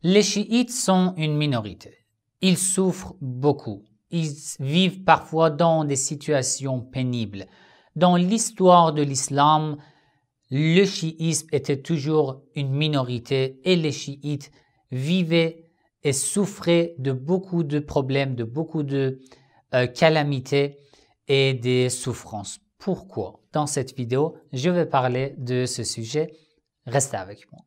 Les chiites sont une minorité. Ils souffrent beaucoup. Ils vivent parfois dans des situations pénibles. Dans l'histoire de l'islam, le chiisme était toujours une minorité et les chiites vivaient et souffraient de beaucoup de problèmes, de beaucoup de calamités et des souffrances. Pourquoi? Dans cette vidéo, je vais parler de ce sujet. Restez avec moi.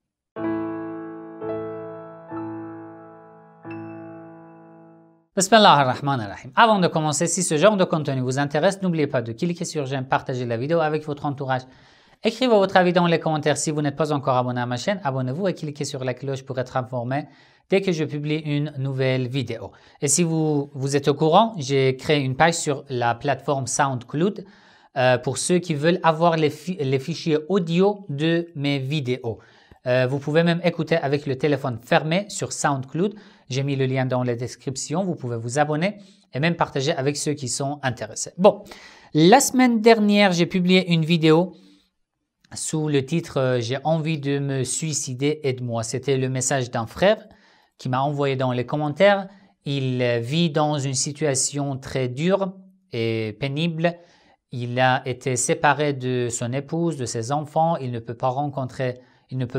Bismillah ar-Rahman ar-Rahim. Avant de commencer, si ce genre de contenu vous intéresse, n'oubliez pas de cliquer sur j'aime, partager la vidéo avec votre entourage. Écrivez votre avis dans les commentaires. Si vous n'êtes pas encore abonné à ma chaîne, abonnez-vous et cliquez sur la cloche pour être informé dès que je publie une nouvelle vidéo. Et si vous êtes au courant, j'ai créé une page sur la plateforme SoundCloud pour ceux qui veulent avoir les fichiers audio de mes vidéos. Vous pouvez même écouter avec le téléphone fermé sur SoundCloud. J'ai mis le lien dans la description. Vous pouvez vous abonner et même partager avec ceux qui sont intéressés. Bon, la semaine dernière, j'ai publié une vidéo sous le titre « J'ai envie de me suicider, aide-moi ». C'était le message d'un frère qui m'a envoyé dans les commentaires. Il vit dans une situation très dure et pénible. Il a été séparé de son épouse, de ses enfants. Il ne peut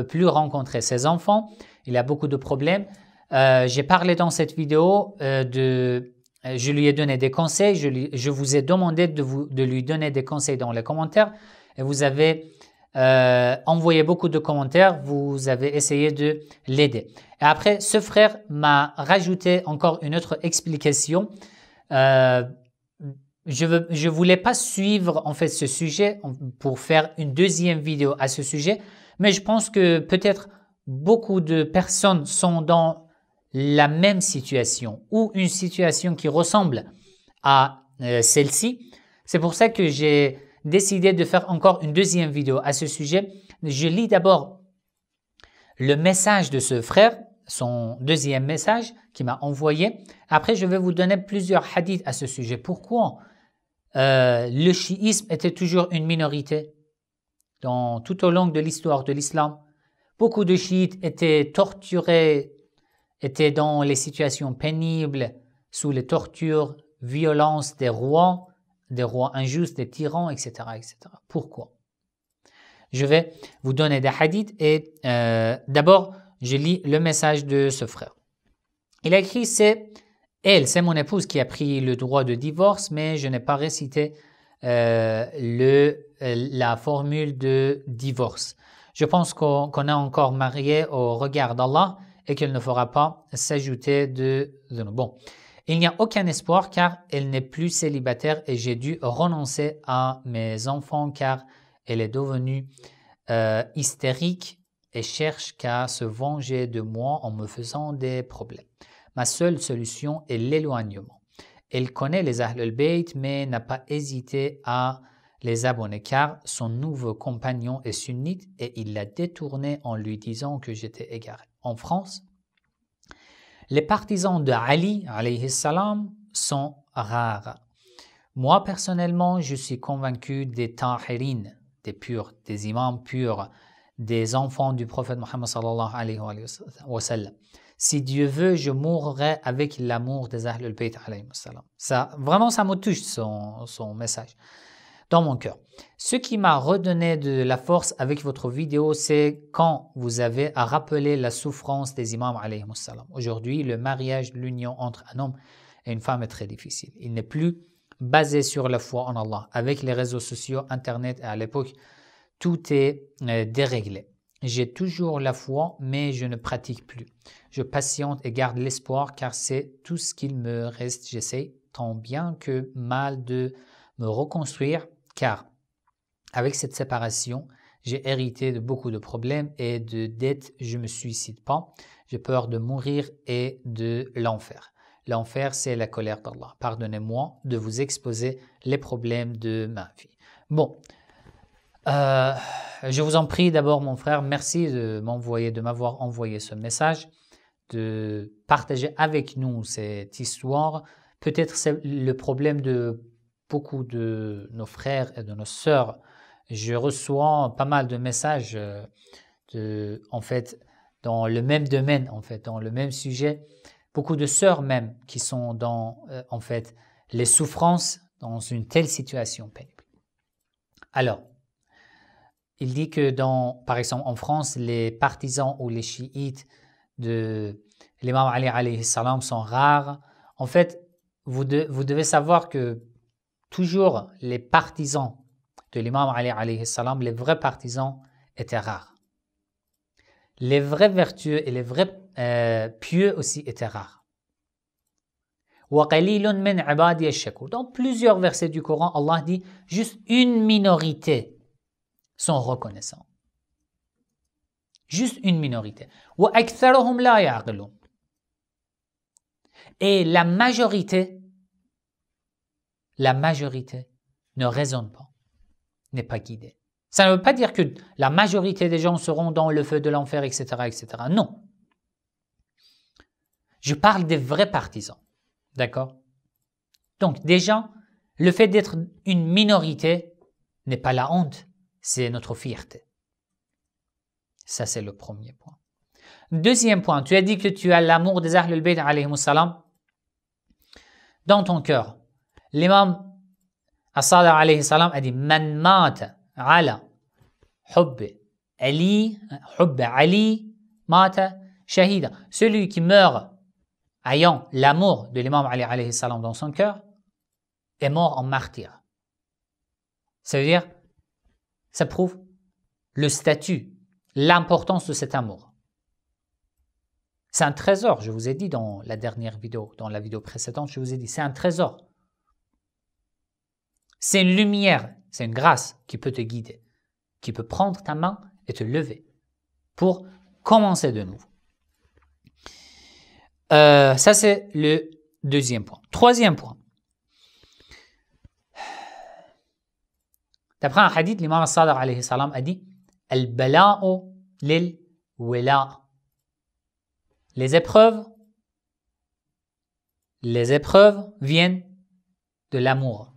plus rencontrer ses enfants. Il a beaucoup de problèmes. J'ai parlé dans cette vidéo je lui ai donné des conseils. Je vous ai demandé de lui donner des conseils dans les commentaires. Et vous avez envoyé beaucoup de commentaires. Vous avez essayé de l'aider. Et après, ce frère m'a rajouté encore une autre explication. Je voulais pas suivre en fait ce sujet pour faire une deuxième vidéo à ce sujet, mais je pense que peut-être beaucoup de personnes sont dans la même situation ou une situation qui ressemble à celle-ci. C'est pour ça que j'ai décidé de faire encore une deuxième vidéo à ce sujet. Je lis d'abord le message de ce frère, son deuxième message qu'il m'a envoyé. Après, je vais vous donner plusieurs hadiths à ce sujet. Pourquoi le chiisme était toujours une minorité tout au long de l'histoire de l'islam? Beaucoup de chiites étaient torturés, étaient dans les situations pénibles, sous les tortures, violences des rois injustes, des tyrans, etc., etc. Pourquoi? Je vais vous donner des hadiths et d'abord, je lis le message de ce frère. Il a écrit, c'est mon épouse qui a pris le droit de divorce, mais je n'ai pas récité la formule de divorce. Je pense qu'on est encore marié au regard d'Allah et qu'elle ne fera pas s'ajouter de nous. Bon, il n'y a aucun espoir car elle n'est plus célibataire et j'ai dû renoncer à mes enfants car elle est devenue hystérique et cherche qu'à se venger de moi en me faisant des problèmes. Ma seule solution est l'éloignement. Elle connaît les Ahl al-Bayt mais n'a pas hésité à les abonner car son nouveau compagnon est sunnite et il l'a détourné en lui disant que j'étais égaré. En France, les partisans de Ali alayhi salam sont rares. Moi personnellement, je suis convaincu des tahirines, des purs, des imams purs, des enfants du prophète Mohammed sallallahu alayhi wa sallam. Si Dieu veut, je mourrai avec l'amour des Ahl al-Bayt alayhi salam. Ça me touche son message dans mon cœur. Ce qui m'a redonné de la force avec votre vidéo, c'est quand vous avez à rappeler la souffrance des imams alayhi salam. Aujourd'hui, le mariage, l'union entre un homme et une femme est très difficile. Il n'est plus basé sur la foi en Allah. Avec les réseaux sociaux, Internet et à l'époque, tout est déréglé. J'ai toujours la foi, mais je ne pratique plus. Je patiente et garde l'espoir car c'est tout ce qu'il me reste. J'essaie tant bien que mal de me reconstruire car avec cette séparation, j'ai hérité de beaucoup de problèmes et de dettes. Je ne me suicide pas. J'ai peur de mourir et de l'enfer. L'enfer, c'est la colère d'Allah. Pardonnez-moi de vous exposer les problèmes de ma vie. Bon, je vous en prie d'abord mon frère, merci de m'avoir envoyé ce message, de partager avec nous cette histoire. Peut-être c'est le problème de beaucoup de nos frères et de nos sœurs. Je reçois pas mal de messages dans le même domaine, en fait, dans le même sujet. Beaucoup de sœurs même qui sont dans, en fait, les souffrances dans une telle situation pénible. Alors, il dit que par exemple, en France, les partisans ou les chiites de l'imam Ali alayhi salam sont rares. En fait, vous devez savoir que toujours les partisans de l'imam Ali alayhi salam, les vrais partisans étaient rares. Les vrais vertueux et les vrais pieux aussi étaient rares. Dans plusieurs versets du Coran, Allah dit juste une minorité sont reconnaissants. Juste une minorité. Et la majorité ne raisonne pas, n'est pas guidée. Ça ne veut pas dire que la majorité des gens seront dans le feu de l'enfer, etc., etc. Non. Je parle des vrais partisans. D'accord? Donc déjà, le fait d'être une minorité n'est pas la honte, c'est notre fierté. Ça, c'est le premier point. Deuxième point, tu as dit que tu as l'amour des Ahlul Bayt alayhimu salam dans ton cœur. L'imam As-Sadiq alayhi salam a dit Man mata ala hubb Ali mata shahida. Celui qui meurt ayant l'amour de l'imam Ali alayhi salam dans son cœur est mort en martyr. Ça veut dire, ça prouve le statut, l'importance de cet amour. C'est un trésor, je vous ai dit dans la dernière vidéo, dans la vidéo précédente, je vous ai dit, c'est un trésor. C'est une lumière, c'est une grâce qui peut te guider, qui peut prendre ta main et te lever pour commencer de nouveau. Ça, c'est le deuxième point. Troisième point. D'après un hadith, l'imam As-Sadiq alayhi salam a dit Al-bala'u lil-wala'. Les épreuves viennent de l'amour.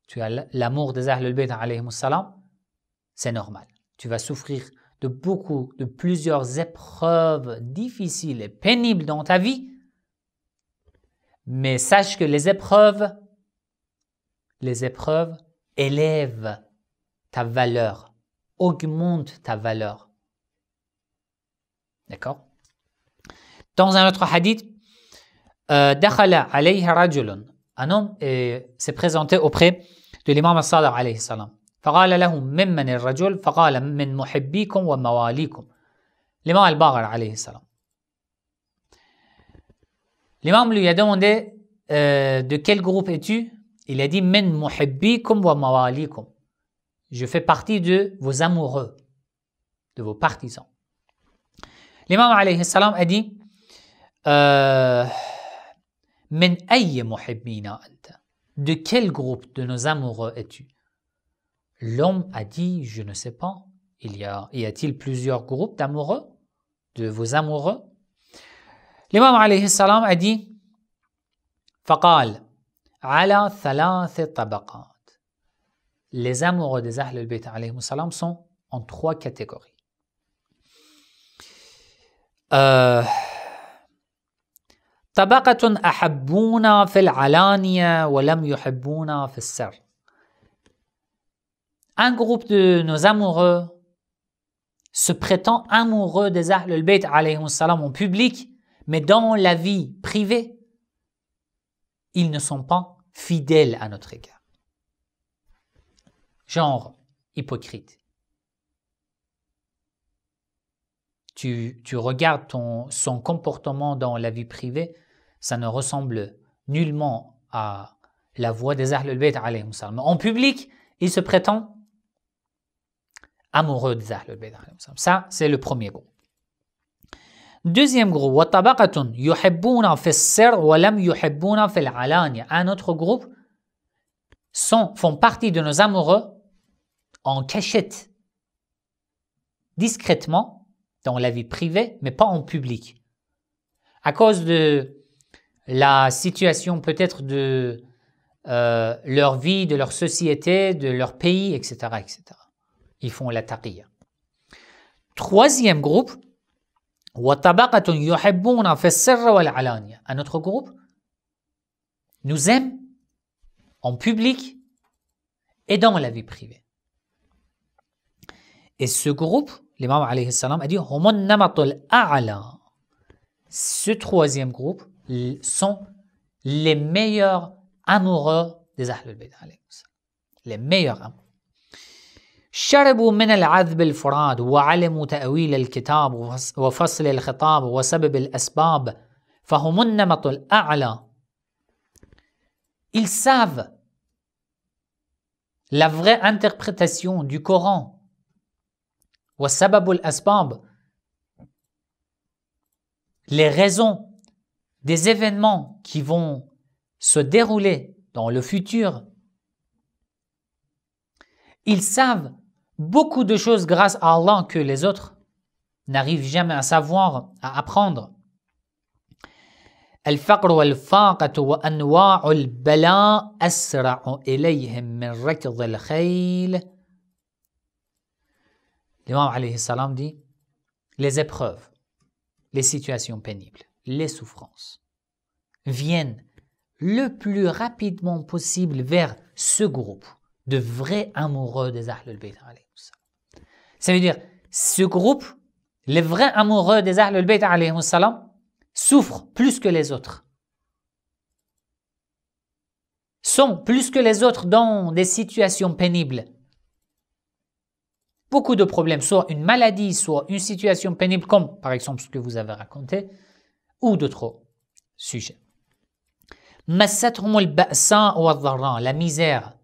Tu as l'amour des Ahlul Bayt alayhimu salam, c'est normal. Tu vas souffrir de plusieurs épreuves difficiles et pénibles dans ta vie, mais sache que les épreuves élèvent ta valeur, augmentent ta valeur. D'accord? Dans un autre hadith, dakhala alayhi rajulun, un homme s'est présenté auprès de l'imam As-Sadiq alayhi salam. فقال له ممن الرجل فقال من محبيكم ومواليكم. L'imam Al-Baqir alayhi salam. L'imam lui a demandé de quel groupe es-tu? Il a dit min muhibbikum wa mawalikum. Je fais partie de vos amoureux, de vos partisans. L'imam alayhi salam a dit min ayyi muhibbina anta. De quel groupe de nos amoureux es-tu? L'homme a dit, je ne sais pas, y a-t-il plusieurs groupes d'amoureux, de vos amoureux? L'imam alayhi salam a dit, faqal, ala thalath tabaqat. Les amoureux des Ahlul Bayt alayhi salam sont en 3 catégories. Tabaqatun ahabbuna fil alaniya wa lam yuhibbuna fil sir. Un groupe de nos amoureux se prétend amoureux des Ahlul Bayt alayhi salam en public, mais dans la vie privée, ils ne sont pas fidèles à notre égard. Genre hypocrite. Tu regardes son comportement dans la vie privée, ça ne ressemble nullement à la voix des Ahlul Bayt alayhi salam. En public, il se prétend amoureux des Ahlul Bayt alayhi salam. Ça, c'est le premier groupe. Deuxième groupe, وَطَبَقَةٌ يُحِبُّونَ فِي السِّرِّ وَلَمْ يُحِبُّونَ فِي الْعَلَانِيَةِ. Un autre groupe font partie de nos amoureux en cachette, discrètement, dans la vie privée, mais pas en public. À cause de la situation peut-être de leur vie, de leur société, de leur pays, etc., etc. Ils font la taqiyya. Troisième groupe, وَطَبَقَةٌ يُحِبُّونَ فِي السِّرِّ وَالْعَلَانِيَةِ. Un autre groupe nous aime en public et dans la vie privée. Et ce groupe, l'imam alayhi salam a dit هُمُ النَّمَطُ الْأَعْلَى. Ce troisième groupe sont les meilleurs amoureux des Ahlul Bayt alayhi salam. Les meilleurs amoureux. شربوا من العذب الفراد وعلموا تأويل الكتاب وفصل الخطاب وسبب الأسباب فهم النمط الأعلى. Ils savent la vraie interprétation du Coran. وسبب الأسباب, les raisons des événements qui vont se dérouler dans le futur. Ils savent beaucoup de choses grâce à Allah que les autres n'arrivent jamais à savoir, à apprendre. الفقر والفاقة وأنواع البلاء أسرع إليهم من ركض الخيل. L'imam alayhi salam dit, les épreuves, les situations pénibles, les souffrances viennent le plus rapidement possible vers ce groupe de vrais amoureux des Ahlul Bayt alayhi salam. Ça veut dire, ce groupe, les vrais amoureux des Ahlul Bayt alayhi salam, souffrent plus que les autres. Sont plus que les autres dans des situations pénibles. Beaucoup de problèmes, soit une maladie, soit une situation pénible, comme par exemple ce que vous avez raconté, ou d'autres sujets. مَسَّتْهُمُ الْبَأْسَاءُ وَالضَّرَّاءُ. La misère,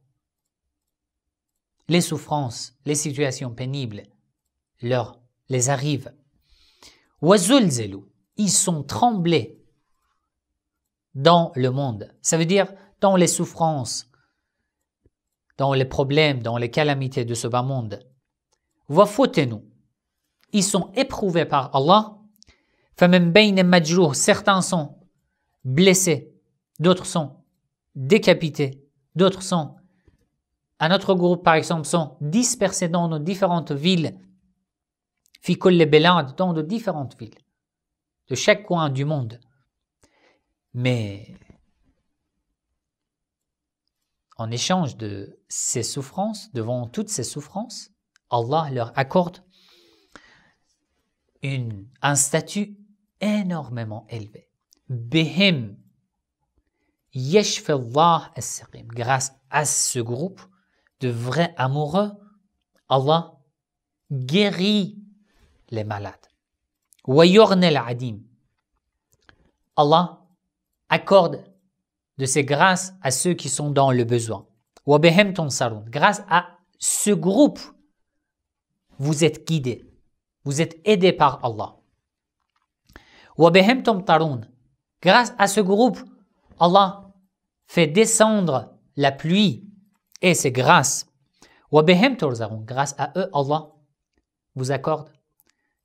les souffrances, les situations pénibles les arrivent. وَزُلْزِلُوا. Ils sont tremblés dans le monde. Ça veut dire dans les souffrances, dans les problèmes, dans les calamités de ce bas monde. وَفُتِنُوا. Ils sont éprouvés par Allah. فَمِنْ بَيْنِ مَجْرُوحٍ. Certains sont blessés, d'autres sont décapités, d'autres sont, un autre groupe par exemple, sont dispersés dans nos différentes villes. فِي كُلِّ بِلَادٍ. Dans de différentes villes, de chaque coin du monde. Mais en échange de ces souffrances, devant toutes ces souffrances, Allah leur accorde un statut énormément élevé. Bihim yashfi Allah as-saqim. Grâce à ce groupe de vrais amoureux, Allah guérit les malades. Wa yughni al-adim. Allah accorde de ses grâces à ceux qui sont dans le besoin. Wa bihim tunsarun. Grâce à ce groupe, vous êtes guidés, vous êtes aidés par Allah. Wa bihim tumtarun. Grâce à ce groupe, Allah fait descendre la pluie et ses grâces. Wa bihim turzaqun. Grâce à eux, Allah vous accorde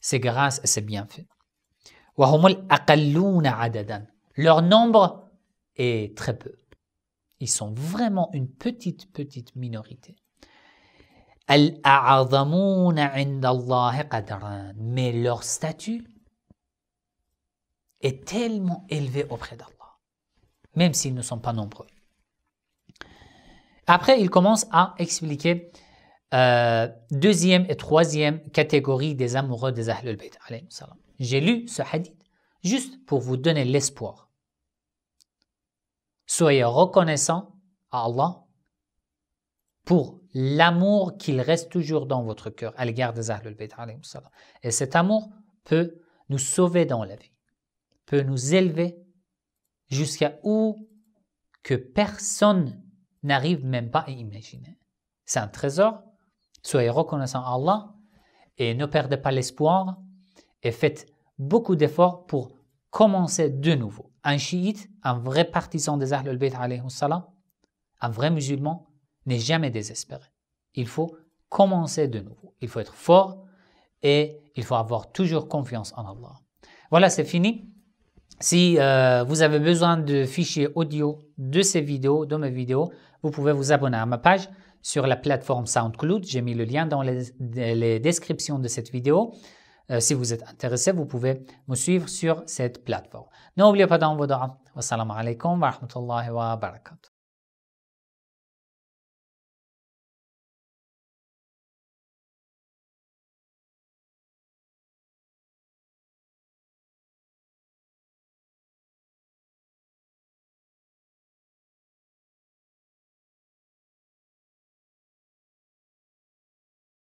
ses grâces et ses bienfaits. Wa humul aqalluna adadan. Leur nombre est très peu. Ils sont vraiment une petite minorité. Al-a'azamuna 'inda Allah qadran. Mais leur statut est tellement élevé auprès d'Allah, même s'ils ne sont pas nombreux. Après, il commence à expliquer deuxième et troisième catégorie des amoureux des Ahlul Bayt alayhi salam. J'ai lu ce hadith juste pour vous donner l'espoir. Soyez reconnaissants à Allah pour l'amour qu'il reste toujours dans votre cœur à l'égard des Ahlul Bayt alayhi salam. Et cet amour peut nous sauver dans la vie, peut nous élever jusqu'à où que personne n'arrive même pas à imaginer. C'est un trésor. Soyez reconnaissants à Allah et ne perdez pas l'espoir et faites beaucoup d'efforts pour commencer de nouveau. Un chiite, un vrai partisan des Ahlul Bayt alayhi salam, un vrai musulman n'est jamais désespéré. Il faut commencer de nouveau. Il faut être fort et il faut avoir toujours confiance en Allah. Voilà, c'est fini. Si vous avez besoin de fichiers audio de ces vidéos, de mes vidéos, vous pouvez vous abonner à ma page sur la plateforme SoundCloud. J'ai mis le lien dans les descriptions de cette vidéo. Si vous êtes intéressé, vous pouvez me suivre sur cette plateforme. N'oubliez pas d'envoyer. Wassalamu alaikum wa rahmatullahi wa barakatuh.